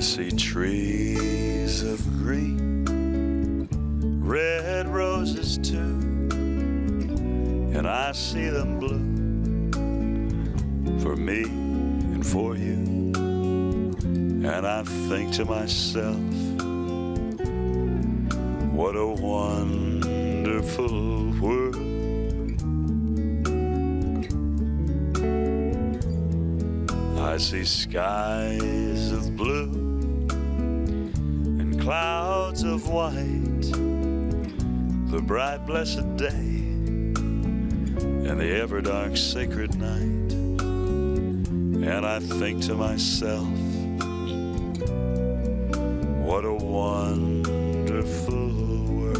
see trees of green, red roses too, and I see them blue for me and for you. And I think to myself, what a wonderful world. I see skies of blue and clouds of white, the bright blessed day and the ever dark sacred night. And I think to myself, what a wonderful world.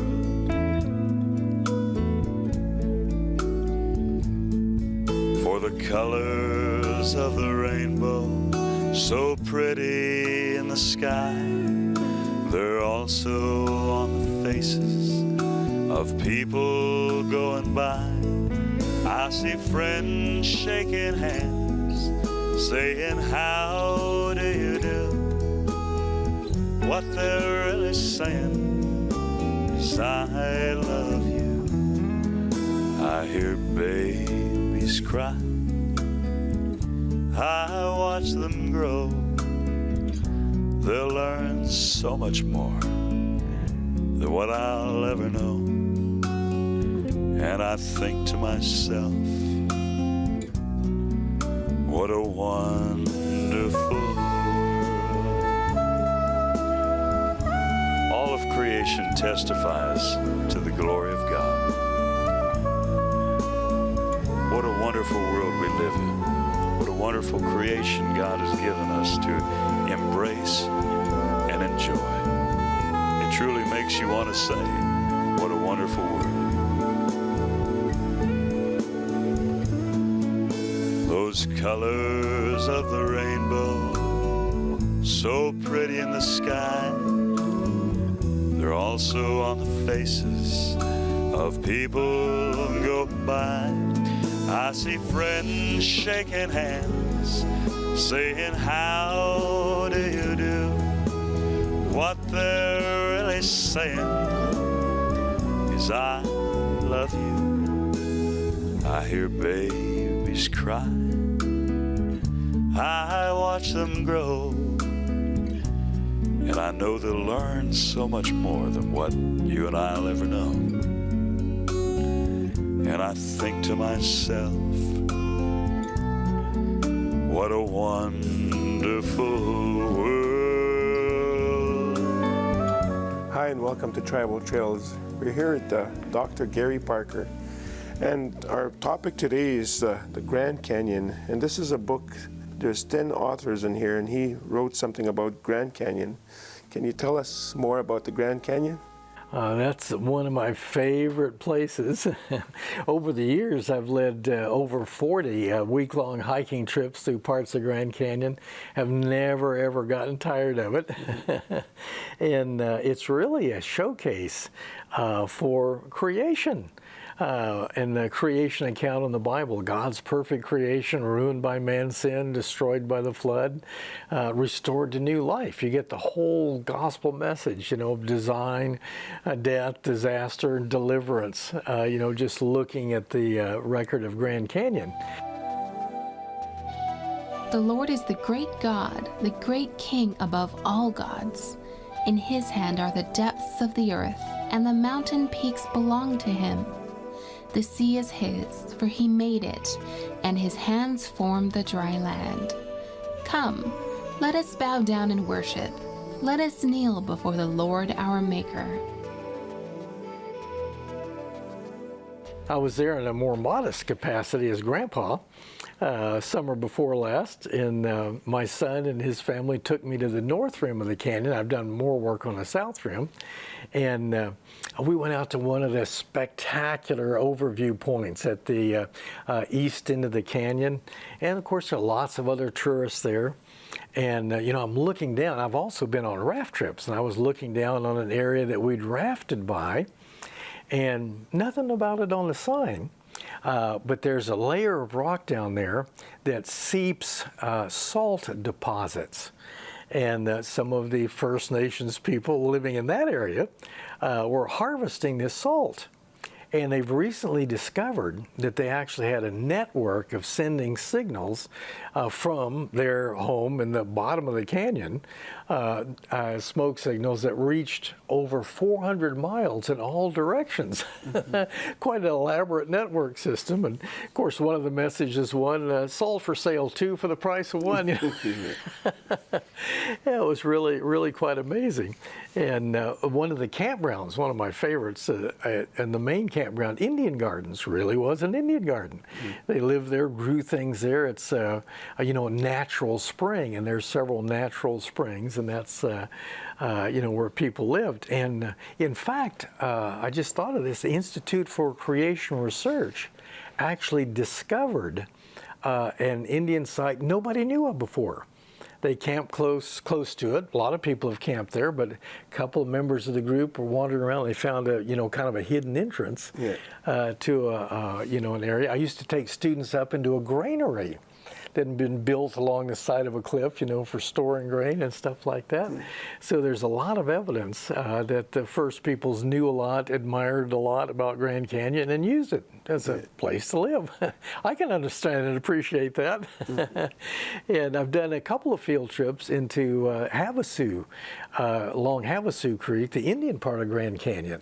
For the colors of the rainbow, so pretty in the sky, they're also on the faces of people going by. I see friends shaking hands, saying, how do you do? What they're really saying is, I love you. I hear babies cry, I watch them grow. They'll learn so much more than what I'll ever know. And I think to myself, what a wonderful world. All of creation testifies to the glory of God. What a wonderful world we live in. What a wonderful creation God has given us to embrace and enjoy. It truly makes you want to say, what a wonderful world. Those colors of the rainbow, so pretty in the sky, they're also on the faces of people who go by. I see friends shaking hands, saying, how do you do? What they're really saying is, I love you. I hear babies cry, I watch them grow, and I know they'll learn so much more than what you and I'll ever know. And I think to myself, what a wonderful world. Hi, and welcome to Tribal Trails. We're here at Dr. Gary Parker, and our topic today is the Grand Canyon. And this is a book. There's 10 authors in here, and he wrote something about Grand Canyon. Can you tell us more about the Grand Canyon? That's one of my favorite places. Over the years, I've led over 40 week-long hiking trips through parts of Grand Canyon. Have never, ever gotten tired of it. And it's really a showcase for creation. And the creation account in the Bible, God's perfect creation, ruined by man's sin, destroyed by the flood, restored to new life. You get the whole gospel message, of design, death, disaster, and deliverance, just looking at the record of Grand Canyon. The Lord is the great God, the great King above all gods. In his hand are the depths of the earth, and the mountain peaks belong to him. The sea is his, for he made it, and his hands formed the dry land. Come, let us bow down and worship. Let us kneel before the Lord our Maker. I was there in a more modest capacity as grandpa summer before last, and my son and his family took me to the north rim of the canyon. I've done more work on the south rim, and we went out to one of the spectacular overview points at the east end of the canyon, and of course there are lots of other tourists there. And I'm looking down. I've also been on raft trips, and I was looking down on an area that we'd rafted by, and nothing about it on the sign. But there's a layer of rock down there that seeps salt deposits. And some of the First Nations people living in that area were harvesting this salt. And they've recently discovered that they actually had a network of sending signals from their home in the bottom of the canyon, smoke signals that reached over 400 miles in all directions. Quite an elaborate network system. And of course, one of the messages, salt for sale, 2 for the price of 1. Yeah, it was really quite amazing. And one of the campgrounds, one of my favorites, and the main campground, Indian Gardens, really was an Indian garden. They lived there, grew things there. It's a natural spring, and there's several natural springs, and that's where people lived. And in fact, I just thought of this: the Institute for Creation Research actually discovered an Indian site nobody knew of before. They camped close to it. A lot of people have camped there, but a couple of members of the group were wandering around. They found kind of a hidden entrance to an area. I used to take students up into a granary that had been built along the side of a cliff, for storing grain and stuff like that. So there's a lot of evidence that the first peoples knew a lot, admired a lot about Grand Canyon, and used it as a place to live. I can understand and appreciate that. And I've done a couple of field trips into Havasu, along Havasu Creek, the Indian part of Grand Canyon.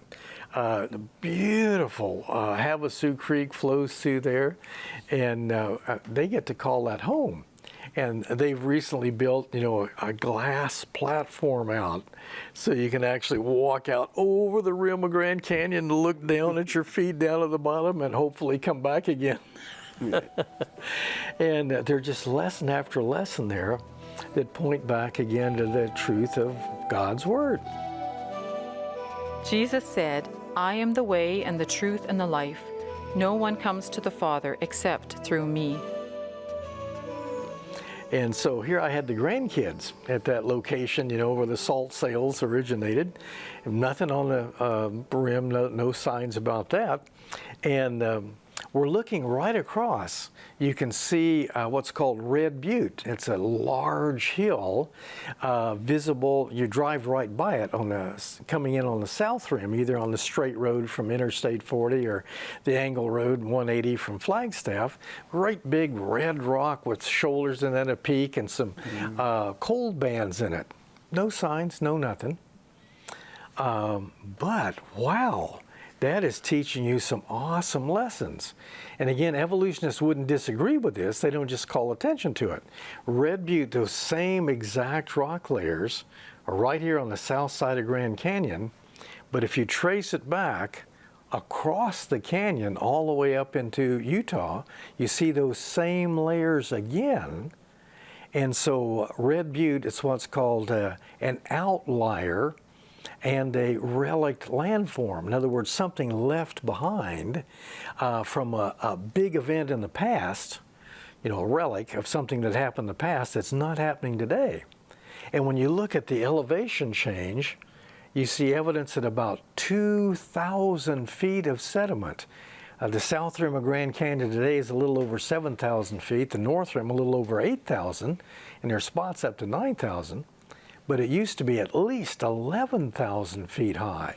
The beautiful Havasu Creek flows through there, and they get to call that home. And they've recently built, a glass platform out, so you can actually walk out over the rim of Grand Canyon to look down at your feet down at the bottom and hopefully come back again. And they're just lesson after lesson there that point back again to the truth of God's Word. Jesus said, "I am the way and the truth and the life. No one comes to the Father except through me." And so here I had the grandkids at that location, where the salt sales originated. Nothing on the rim, no signs about that. And we're looking right across. You can see what's called Red Butte. It's a large hill, visible. You drive right by it coming in on the south rim, either on the straight road from Interstate 40 or the angle road 180 from Flagstaff. Great big red rock with shoulders and then a peak and some cold bands in it. No signs, no nothing. But wow. That is teaching you some awesome lessons. And again, evolutionists wouldn't disagree with this. They don't just call attention to it. Red Butte, those same exact rock layers are right here on the south side of Grand Canyon. But if you trace it back across the canyon all the way up into Utah, you see those same layers again. And so Red Butte is what's called an outlier and a relict landform. In other words, something left behind from a big event in the past, a relic of something that happened in the past that's not happening today. And when you look at the elevation change, you see evidence at about 2,000 feet of sediment. The south rim of Grand Canyon today is a little over 7,000 feet, the north rim a little over 8,000, and there are spots up to 9,000. But it used to be at least 11,000 feet high.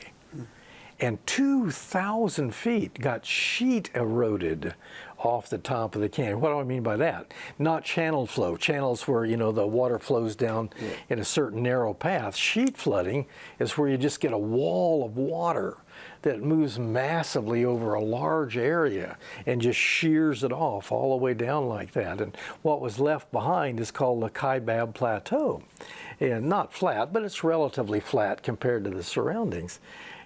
And 2,000 feet got sheet eroded off the top of the canyon. What do I mean by that? Not channel flow. Channels where, the water flows down in a certain narrow path. Sheet flooding is where you just get a wall of water that moves massively over a large area and just shears it off all the way down like that. And what was left behind is called the Kaibab Plateau. And not flat, but it's relatively flat compared to the surroundings.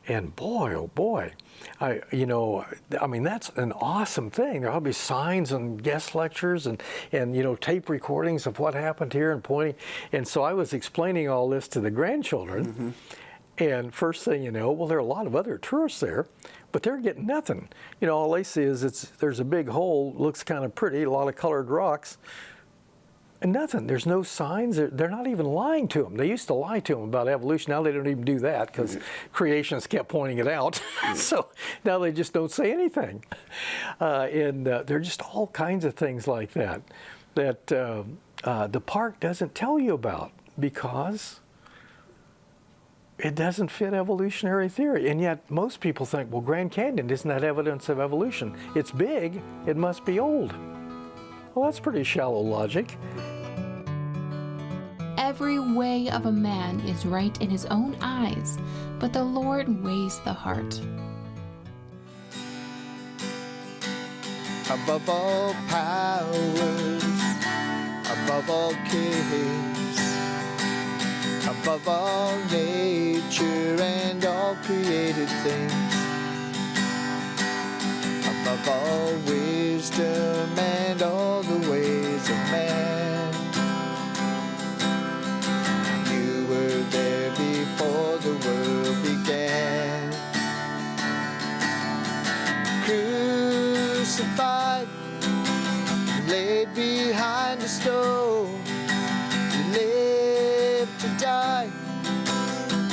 And boy, oh boy, that's an awesome thing. There'll be signs and guest lectures and tape recordings of what happened here and pointing. And so I was explaining all this to the grandchildren. And first thing you know, there are a lot of other tourists there, but they're getting nothing. All they see is there's a big hole, looks kind of pretty, a lot of colored rocks. And nothing. There's no signs. They're not even lying to them. They used to lie to them about evolution. Now they don't even do that because creationists kept pointing it out. So now they just don't say anything. And there are just all kinds of things like that the park doesn't tell you about. because it doesn't fit evolutionary theory. And yet most people think, well, Grand Canyon, isn't that evidence of evolution? It's big, it must be old. Well, that's pretty shallow logic. Every way of a man is right in his own eyes, but the Lord weighs the heart. Above all powers, above all kings, above all nature and all created things, above all wisdom and all the ways of man. You were there before the world began. Crucified, laid behind a stone, you lived to die,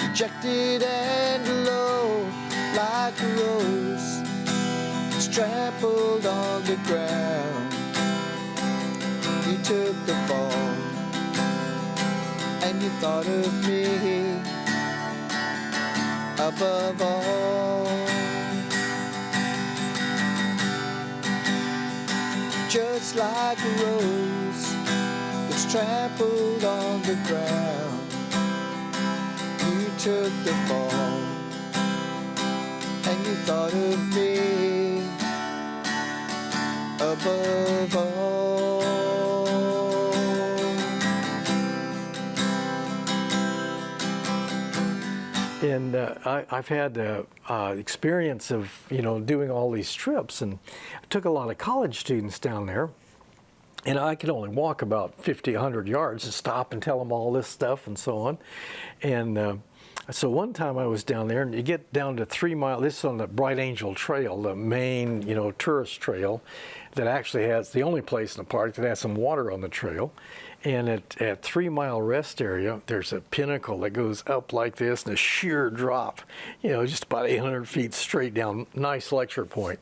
rejected and alone, like a rose that's trampled on the ground. You took the fall, and you thought of me above all. Just like a rose that's trampled on the ground, you took the fall, and you thought of me above all. And I've had experience of, doing all these trips, and I took a lot of college students down there, and I could only walk about 50, 100 yards to stop and tell them all this stuff and so on. And so one time I was down there, and you get down to 3 Mile, this is on the Bright Angel Trail, the main, tourist trail that actually has, the only place in the park that has some water on the trail. And at 3 Mile Rest Area, there's a pinnacle that goes up like this and a sheer drop, just about 800 feet straight down, nice lecture point.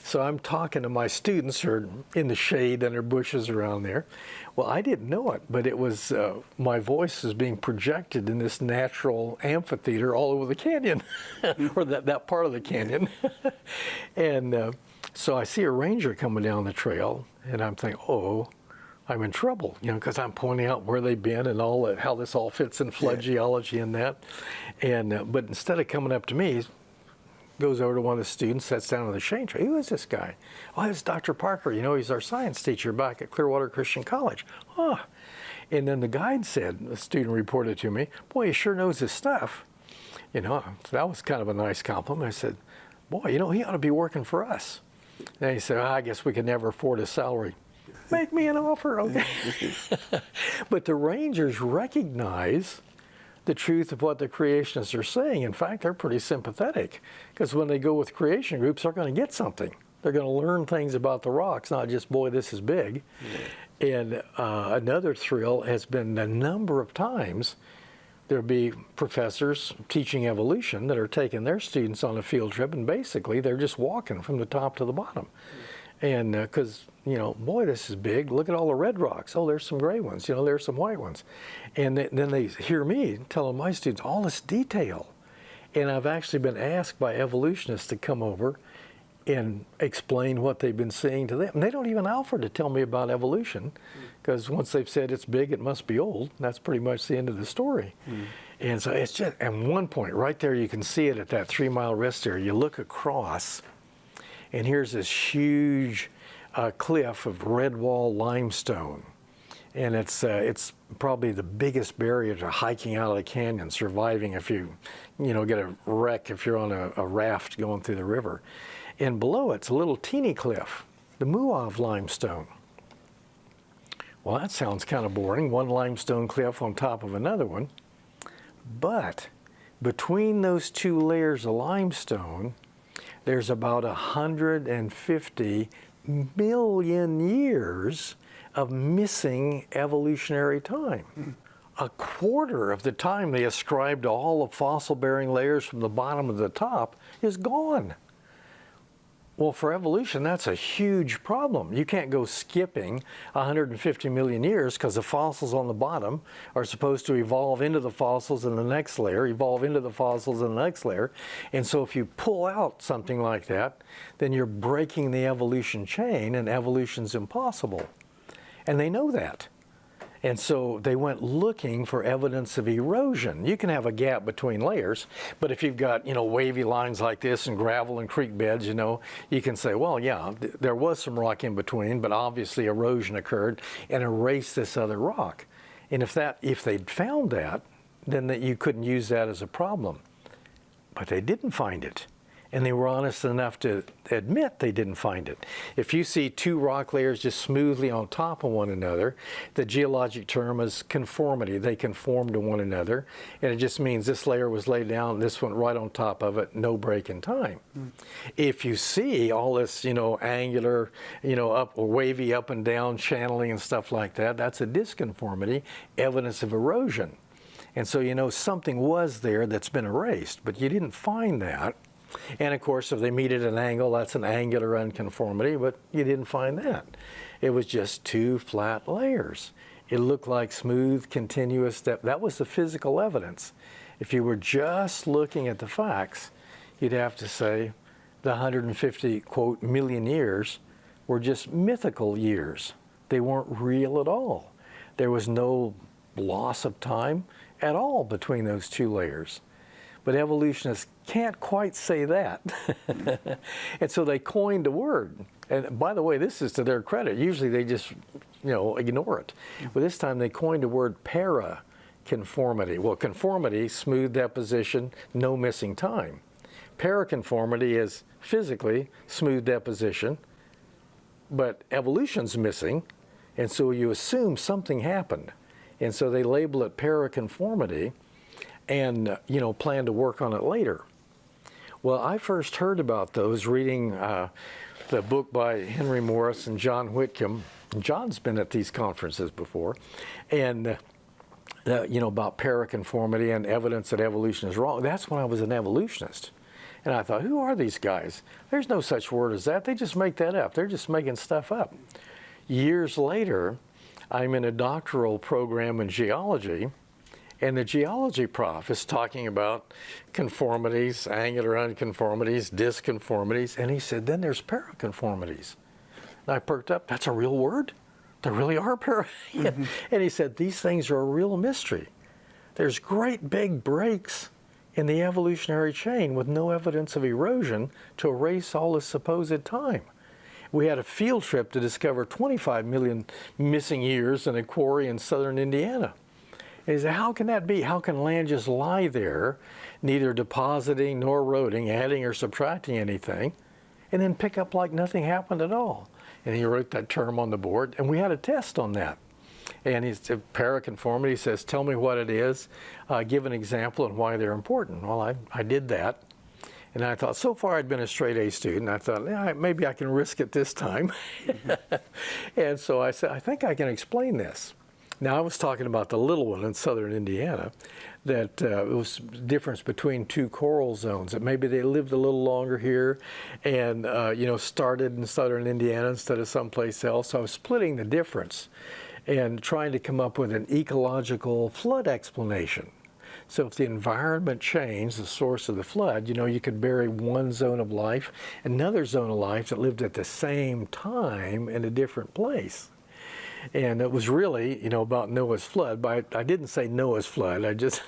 So I'm talking to my students who are in the shade under bushes around there. Well, I didn't know it, but it was, my voice is being projected in this natural amphitheater all over the canyon, or that part of the canyon. And so I see a ranger coming down the trail, and I'm thinking, oh, I'm in trouble, because I'm pointing out where they've been and all that, how this all fits in flood geology and that. And but instead of coming up to me, he goes over to one of the students, sits down on the shade tree. Who is this guy? Oh, it's Dr. Parker. He's our science teacher back at Clearwater Christian College. Oh. And then the guide said, the student reported to me, boy, he sure knows his stuff. So that was kind of a nice compliment. I said, boy, he ought to be working for us. And he said, I guess we could never afford his salary. Make me an offer, okay? But the rangers recognize the truth of what the creationists are saying. In fact, they're pretty sympathetic, because when they go with creation groups, they're going to get something. They're going to learn things about the rocks, not just, boy, this is big. Yeah. And another thrill has been the number of times there'll be professors teaching evolution that are taking their students on a field trip, and basically they're just walking from the top to the bottom. And because, boy, this is big. Look at all the red rocks. Oh, there's some gray ones. There's some white ones. And then they hear me telling my students all this detail. And I've actually been asked by evolutionists to come over and explain what they've been seeing to them. And they don't even offer to tell me about evolution, because once they've said it's big, it must be old. That's pretty much the end of the story. And so it's just, at one point, right there, you can see it at that 3 Mile Rest Area. You look across, and here's this huge cliff of red wall limestone. And it's probably the biggest barrier to hiking out of the canyon, surviving if you get a wreck if you're on a raft going through the river. And below it's a little teeny cliff, the Muav limestone. Well, that sounds kind of boring, one limestone cliff on top of another one. But between those two layers of limestone, there's about 150 million years of missing evolutionary time. A quarter of the time they ascribe to all the fossil-bearing layers from the bottom to the top is gone. Well, for evolution, that's a huge problem. You can't go skipping 150 million years because the fossils on the bottom are supposed to evolve into the fossils in the next layer, evolve into the fossils in the next layer. And so if you pull out something like that, then you're breaking the evolution chain, and evolution's impossible. And they know that. And so they went looking for evidence of erosion. You can have a gap between layers, but if you've got, wavy lines like this and gravel and creek beds, you can say, well, yeah, there was some rock in between, but obviously erosion occurred and erased this other rock. And if they'd found that, then you couldn't use that as a problem. But they didn't find it. And they were honest enough to admit they didn't find it. If you see two rock layers just smoothly on top of one another, the geologic term is conformity. They conform to one another. And it just means this layer was laid down, this went right on top of it, no break in time. If you see all this, angular, up or wavy up and down channeling and stuff like that, that's a disconformity, evidence of erosion. And so something was there that's been erased, but you didn't find that. And of course, if they meet at an angle, that's an angular unconformity, but you didn't find that. It was just two flat layers. It looked like smooth, continuous, that was the physical evidence. If you were just looking at the facts, you'd have to say the 150, quote, million years were just mythical years. They weren't real at all. There was no loss of time at all between those two layers. But evolutionists can't quite say that. And so they coined a word. And by the way, this is to their credit. Usually they just, ignore it. But this time they coined a word, paraconformity. Well, conformity, smooth deposition, no missing time. Paraconformity is physically smooth deposition, but evolution's missing, and so you assume something happened. And so they label it paraconformity, and plan to work on it later. Well, I first heard about those reading the book by Henry Morris and John Whitcomb. John's been at these conferences before, and about paraconformity and evidence that evolution is wrong. That's when I was an evolutionist. And I thought, who are these guys? There's no such word as that. They just make that up. They're just making stuff up. Years later, I'm in a doctoral program in geology, and the geology prof is talking about conformities, angular unconformities, disconformities, and he said, then there's paraconformities. And I perked up, that's a real word? There really are And he said, these things are a real mystery. There's great big breaks in the evolutionary chain with no evidence of erosion to erase all this supposed time. We had a field trip to discover 25 million missing years in a quarry in southern Indiana. And he said, how can that be? How can land just lie there, neither depositing nor eroding, adding or subtracting anything, and then pick up like nothing happened at all? And he wrote that term on the board, and we had a test on that. And he said, paraconformity, says, tell me what it is, give an example and why they're important. Well, I did that. And I thought, so far I'd been a straight A student. I thought, yeah, maybe I can risk it this time. And so I said, I think I can explain this. Now, I was talking about the little one in southern Indiana, that it was the difference between two coral zones, that maybe they lived a little longer here and, started in southern Indiana instead of someplace else. So I was splitting the difference and trying to come up with an ecological flood explanation. So if the environment changed, the source of the flood, you could bury one zone of life, another zone of life that lived at the same time in a different place. And it was really, about Noah's flood, but I didn't say Noah's flood, I just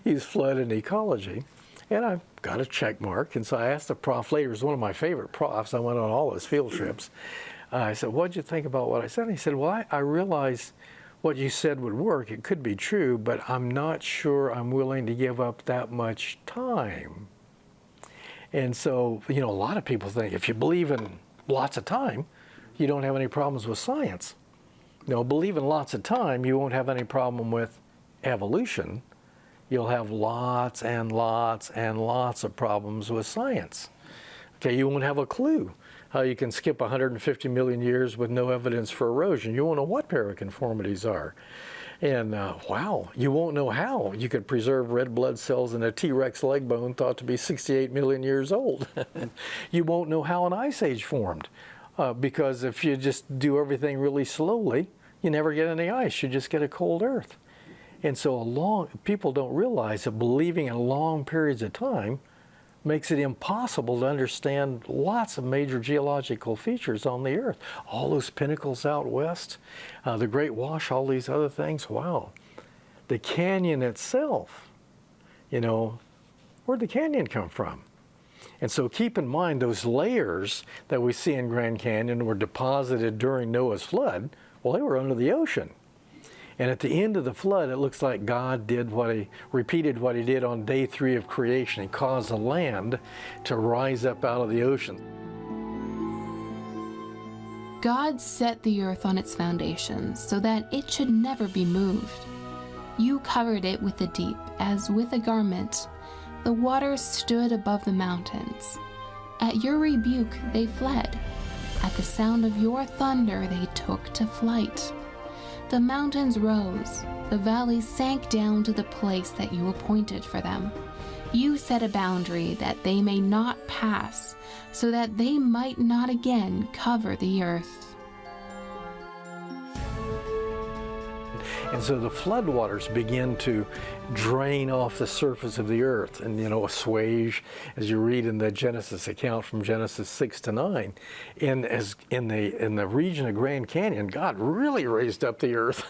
used flood and ecology. And I got a check mark, and so I asked the prof later, it was one of my favorite profs, I went on all his field trips. I said, what'd you think about what I said? And he said, well, I realized what you said would work, it could be true, but I'm not sure I'm willing to give up that much time. And so, a lot of people think if you believe in lots of time, you don't have any problems with science. Believe in lots of time, you won't have any problem with evolution. You'll have lots and lots and lots of problems with science. Okay, you won't have a clue how you can skip 150 million years with no evidence for erosion. You won't know what paraconformities are. And wow, you won't know how you could preserve red blood cells in a T-Rex leg bone thought to be 68 million years old. You won't know how an ice age formed because if you just do everything really slowly, you never get any ice, you just get a cold earth. And so people don't realize that believing in long periods of time makes it impossible to understand lots of major geological features on the earth. All those pinnacles out west, the Great Wash, all these other things, wow. The canyon itself, you know, where'd the canyon come from? And so keep in mind those layers that we see in Grand Canyon were deposited during Noah's flood. Well, they were under the ocean. And at the end of the flood, it looks like God repeated what he did on day 3 of creation. He caused the land to rise up out of the ocean. God set the earth on its foundations so that it should never be moved. You covered it with the deep, as with a garment. The waters stood above the mountains. At your rebuke they fled. At the sound of your thunder they took to flight. The mountains rose, the valleys sank down to the place that you appointed for them. You set a boundary that they may not pass, so that they might not again cover the earth. And so the floodwaters begin to drain off the surface of the earth and, you know, assuage, as you read in the Genesis account from Genesis 6 to 9. And as in the region of Grand Canyon, God really raised up the earth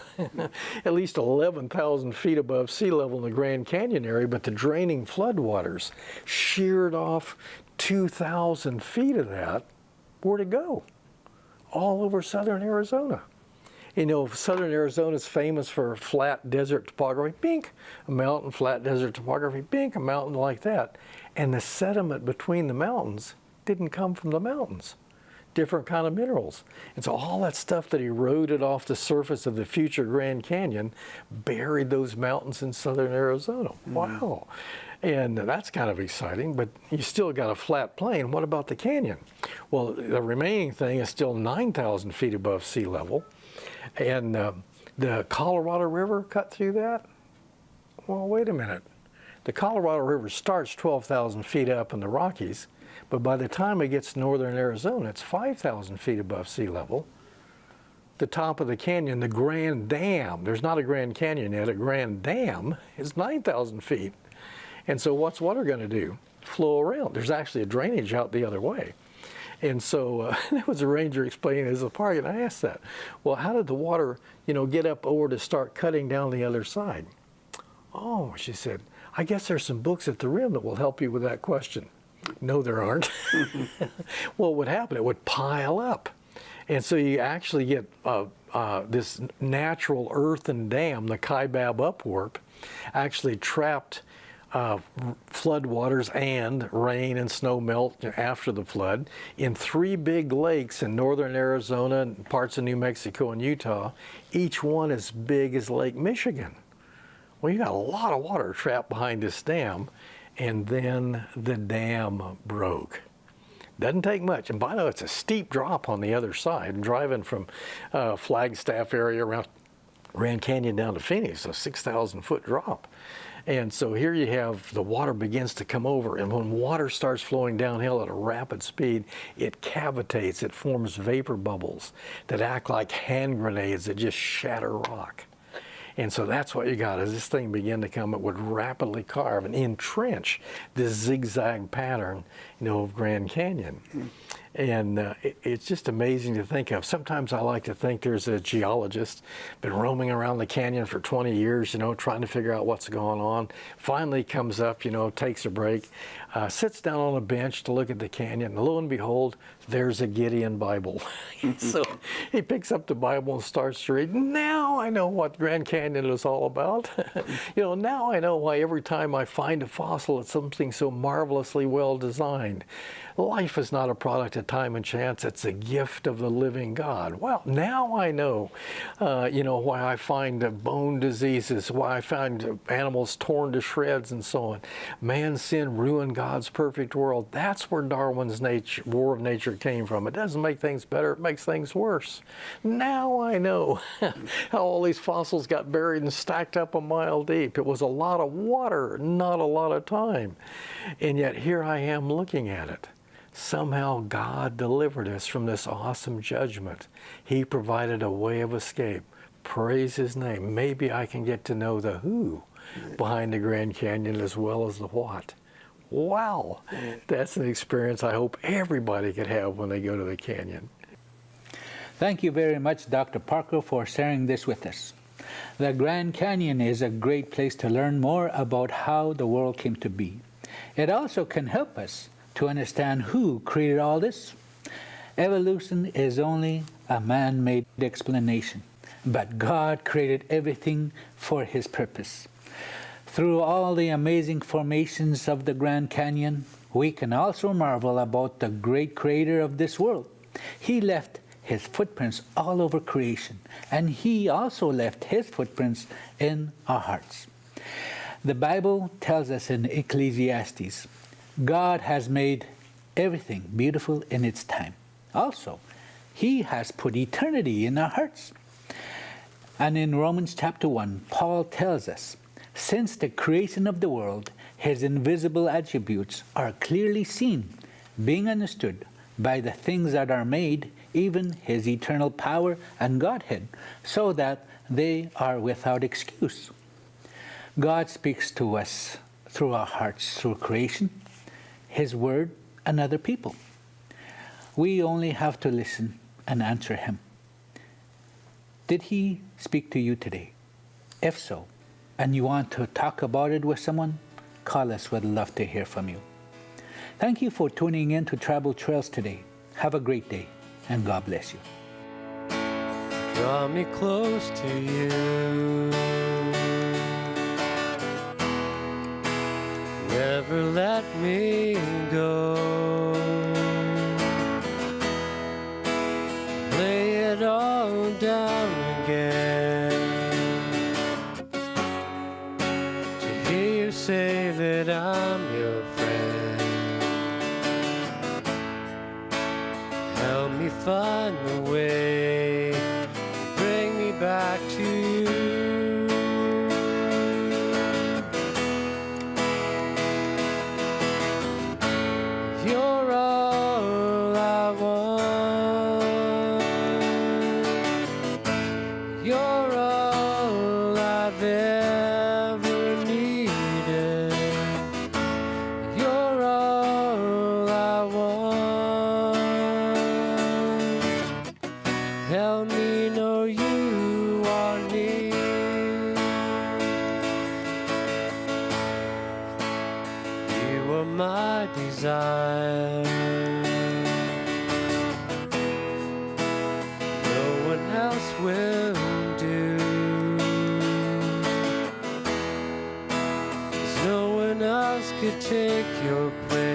at least 11,000 feet above sea level in the Grand Canyon area, but the draining floodwaters sheared off 2,000 feet of that. Where'd it go? All over southern Arizona. You know, southern Arizona is famous for flat desert topography, bink, a mountain, flat desert topography, bink, a mountain like that. And the sediment between the mountains didn't come from the mountains. Different kind of minerals. And so all that stuff that eroded off the surface of the future Grand Canyon buried those mountains in southern Arizona. Wow. And that's kind of exciting, but you still got a flat plain. What about the canyon? Well, the remaining thing is still 9,000 feet above sea level. And the Colorado River cut through that? Well, wait a minute. The Colorado River starts 12,000 feet up in the Rockies, but by the time it gets to northern Arizona, it's 5,000 feet above sea level. The top of the canyon, the Grand Dam, there's not a Grand Canyon yet, a Grand Dam is 9,000 feet. And so what's water going to do? Flow around. There's actually a drainage out the other way. And so there was a ranger explaining this at the park, and I asked that. Well, how did the water, you know, get up over to start cutting down the other side? Oh, she said, I guess there's some books at the rim that will help you with that question. No, there aren't. Well, what would happen? It would pile up. And so you actually get this natural earthen dam, the Kaibab Upwarp, actually trapped floodwaters and rain and snow melt after the flood in 3 big lakes in northern Arizona and parts of New Mexico and Utah, each one as big as Lake Michigan. Well, you got a lot of water trapped behind this dam, and then the dam broke. Doesn't take much, and by the way, it's a steep drop on the other side. I'm driving from Flagstaff area around Grand Canyon down to Phoenix, a 6,000 foot drop. And so here you have the water begins to come over, and when water starts flowing downhill at a rapid speed, it cavitates, it forms vapor bubbles that act like hand grenades that just shatter rock. And so that's what you got. As this thing began to come, it would rapidly carve and entrench this zigzag pattern, you know, of Grand Canyon. And it's just amazing to think of. Sometimes I like to think there's a geologist, been roaming around the canyon for 20 years, you know, trying to figure out what's going on. Finally comes up, you know, takes a break, sits down on a bench to look at the canyon. And lo and behold, there's a Gideon Bible. So he picks up the Bible and starts to read. Now I know what Grand Canyon is all about. You know, now I know why every time I find a fossil, it's something so marvelously well designed. Life is not a product of to time and chance. It's a gift of the living God. Well, now I know, why I find bone diseases, why I find animals torn to shreds and so on. Man's sin ruined God's perfect world. That's where Darwin's War of Nature came from. It doesn't make things better, it makes things worse. Now I know how all these fossils got buried and stacked up a mile deep. It was a lot of water, not a lot of time. And yet here I am looking at it. Somehow God delivered us from this awesome judgment. He provided a way of escape. Praise His name. Maybe I can get to know the who behind the Grand Canyon as well as the what. Wow, that's an experience I hope everybody could have when they go to the canyon. Thank you very much, Dr. Parker, for sharing this with us. The Grand Canyon is a great place to learn more about how the world came to be. It also can help us to understand who created all this. Evolution is only a man-made explanation, but God created everything for His purpose. Through all the amazing formations of the Grand Canyon, we can also marvel about the great creator of this world. He left His footprints all over creation, and He also left His footprints in our hearts. The Bible tells us in Ecclesiastes, God has made everything beautiful in its time. Also, He has put eternity in our hearts. And in Romans chapter 1, Paul tells us, since the creation of the world, His invisible attributes are clearly seen, being understood by the things that are made, even His eternal power and Godhead, so that they are without excuse. God speaks to us through our hearts, through creation, His Word, and other people. We only have to listen and answer Him. Did He speak to you today? If so, and you want to talk about it with someone, call us. We'd love to hear from you. Thank you for tuning in to Travel Trails today. Have a great day, and God bless you. Draw me close to you. Never let me go. Lay it all down again to hear you say that I'm your friend. Help me find the way to bring me back to you. You're all I want. You're all I've ever needed. You're all I want. Help me know you are near. You are my desire. No one else will do. 'Cause no one else could take your place.